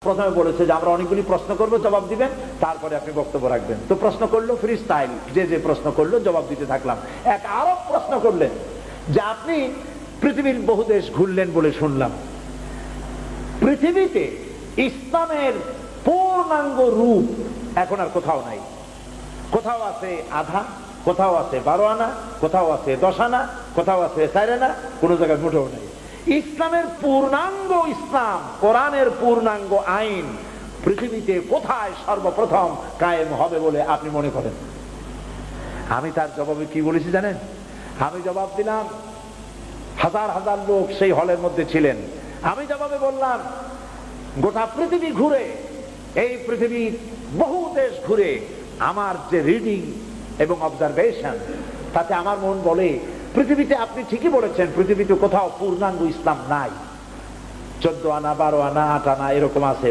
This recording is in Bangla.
প্রথমে বলেছে যে আমরা অনেকগুলি প্রশ্ন করব, জবাব দিবেন, তারপরে আপনি বক্তব্য রাখবেন। তো প্রশ্ন করলো ফ্রি স্টাইল, যে যে প্রশ্ন করলো জবাব দিতে থাকলাম। এক আরব প্রশ্ন করলেন যে আপনি পৃথিবীর বহু দেশ ঘুরলেন বলে শুনলাম, পৃথিবীতে ইসলামের পূর্ণাঙ্গ রূপ এখন আর কোথাও নাই। কোথাও আছে আধা, কোথাও আছে 12 আনা, কোথাও আছে 10 আনা, কোথাও আছে 4 আনা, কোন জায়গায় মোটেও নাই। ইসলামের পূর্ণাঙ্গ ইসলাম, কোরআনের পূর্ণাঙ্গ আইন পৃথিবীতে কোথায় সর্বপ্রথম কায়েম হবে বলে আপনি মনে করেন? আমি তার জবাবে কি বলেছি জানেন? আমি জবাব দিলাম, হাজার হাজার লোক সেই হলের মধ্যে ছিলেন। আমি জবাবে বললাম, গোটা পৃথিবী ঘুরে, এই পৃথিবীর বহু দেশ ঘুরে আমার যে রিডিং এবং অবজারভেশন, তাতে আমার মন বলে পৃথিবীতে আপনি ঠিকই বলেছেন, পৃথিবীতে কোথাও পূর্ণাঙ্গ ইসলাম নাই। 14 আনা, 12 আনা, 8 আনা এরকম আছে,